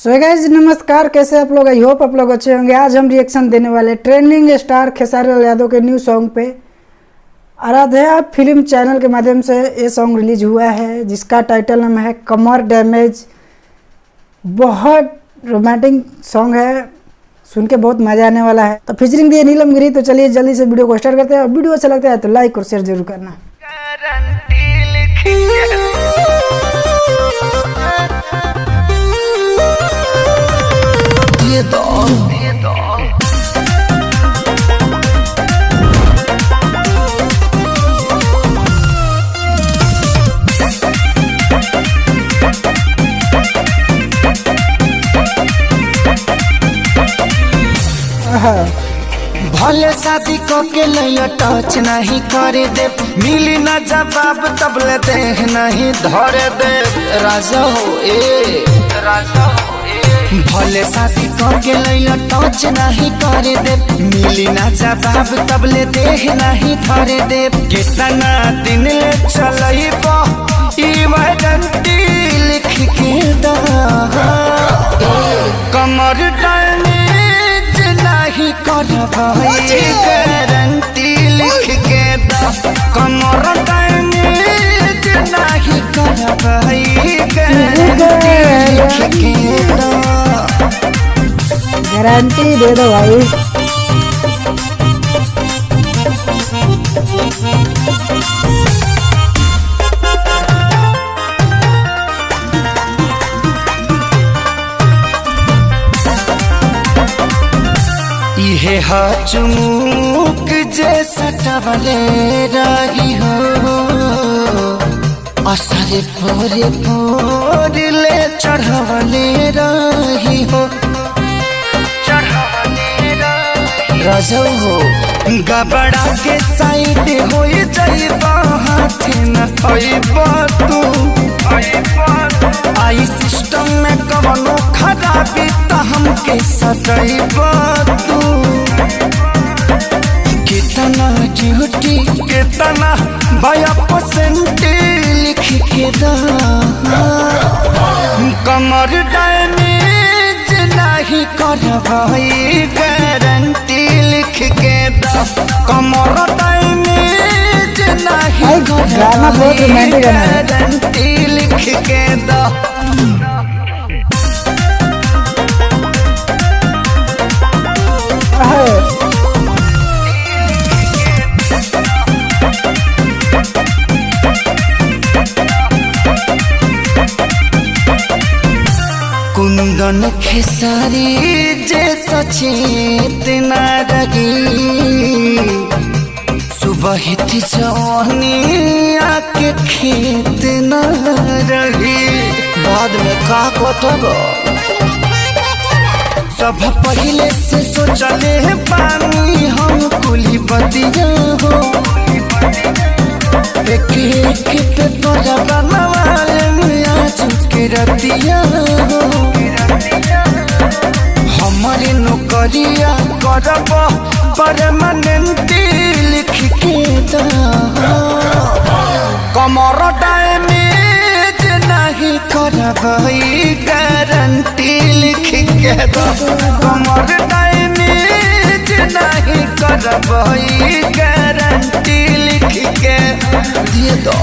So guys नमस्कार, कैसे आप लोग? आई होप आप लोग अच्छे होंगे। आज हम रिएक्शन देने वाले ट्रेंडिंग स्टार खेसारी लाल यादव के न्यू सॉन्ग पे। आराध्या फिल्म चैनल के माध्यम से ये सॉन्ग रिलीज हुआ है, जिसका टाइटल नाम है कमर डैमेज। बहुत रोमांटिक सॉन्ग है, सुन के बहुत मजा आने वाला है। तो फीचरिंग दिए नीलम गिरी। तो चलिए जल्दी से वीडियो को स्टार्ट करते हैं। और वीडियो अच्छा लगता है तो लाइक और शेयर जरूर करना। भले शादी को के लिए टच नहीं करे दे, मिली ना जवाब तबले देख नहीं धरे दे। राजा हो ए राजा हो ए, भले शादी को के लिए टच नहीं करे दे, मिली ना जवाब तबले देख नहीं धरे दे। कितना दिन ले चलई बा इमरजेंसी लिख के दा, कमर डैमेज नहीं कर भाई गारंटी लिख के दा, कमर डैमेज नहीं कर भाई गारंटी लिख के दा। गारंटी दे दो भाई। इहे चुमुक जैसा टवले रही हो, असरे पोरे पोरले चढ़वले रही हो। रजो हो गबड़ा के साइड हो जाइबा, हाथ न थइबा तू। आई सिस्टम में कवनो खराबी त हमके सटइबा तू। कितना ड्यूटी कितना भया परसेंट लिख के दा, कमर डैमेज नहीं कर भाई गारंटी लिख के दा, कमर डैमेज नहीं कर भाई गारंटी लिख के दा। कुंदन खेसारी जैसा चेतना रही, सुबह जवानी आके खेत न रही। बाद में का कटबो सब पहले से सोचले पानी हम कुली बतिया हो। एक एक पे तोरा बनवाले मियाँ चुके रतिया हो। हमारे नौकरिया करब परमानेंट लिख के दा, कमर डैमेज नहीं कर भाई गारंटी लिख के दा, कमर डैमेज नहीं कर भाई गारंटी लिख के दे दो।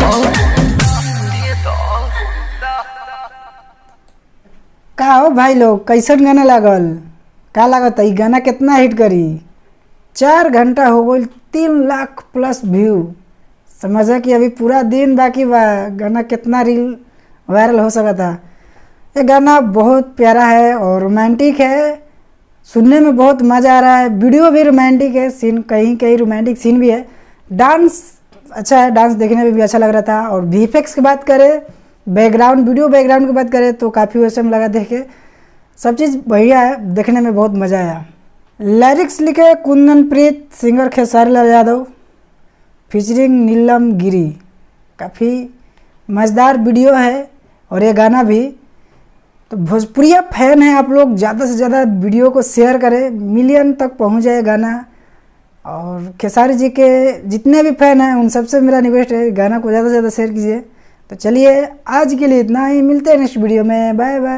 का हो भाई लोग, कैसन गाना लागल? का लागत है गाना कितना हिट करी? 4 घंटा हो गई, 3 लाख प्लस व्यू। समझा कि अभी पूरा दिन बाकी बा, गाना कितना रील वायरल हो सका था। ये गाना बहुत प्यारा है और रोमांटिक है, सुनने में बहुत मज़ा आ रहा है। वीडियो भी रोमांटिक है, सीन कहीं कहीं रोमांटिक सीन भी है। डांस अच्छा है, डांस देखने में भी अच्छा लग रहा था। और वीएफएक्स की बात करें, बैकग्राउंड वीडियो बैकग्राउंड की बात करें तो काफ़ी औसम लगा देख के। सब चीज़ बढ़िया है, देखने में बहुत मज़ा आया। लिरिक्स लिखे कुंदन प्रीत, सिंगर खेसारी लाल यादव, फीचरिंग नीलम गिरी। काफ़ी मज़ेदार वीडियो है और ये गाना भी। तो भोजपुरिया फैन है आप लोग, ज़्यादा से ज़्यादा वीडियो को शेयर करें, मिलियन तक पहुंच जाए गाना। और खेसारी जी के जितने भी फैन हैं उन सबसे मेरा रिक्वेस्ट है, गाना को ज़्यादा से ज़्यादा शेयर कीजिए। तो चलिए आज के लिए इतना ही, मिलते हैं नेक्स्ट वीडियो में। Bye by.